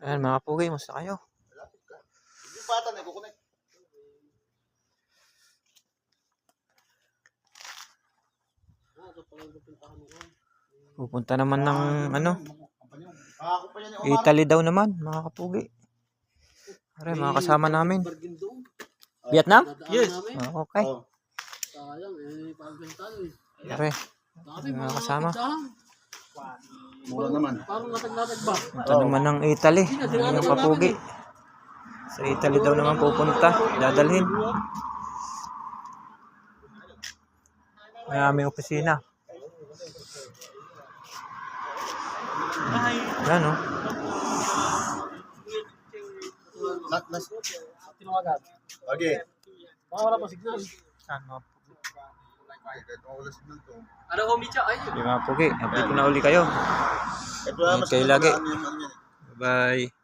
Ayan mga pugi, musta kayo? Yung bata na i-connect. Pupunta naman ng Italy daw naman mga kapugi. Are, mga kasama namin. Vietnam? Yes. Okay. Sayang pagkantalo Are, mga kasama. Mura naman. Parang natag-natag ba? Punta naman ng Italy. Mga kapugi. Sa Italy daw naman pupunta. Dadalhin. May aming opisina. Yan o. Tinawagan. Okay. Baka wala pa signal. Ano ko, Micha? Ay, Yung mga pugi. Update ko na uli kayo. Ingat kayo lagi. Bye.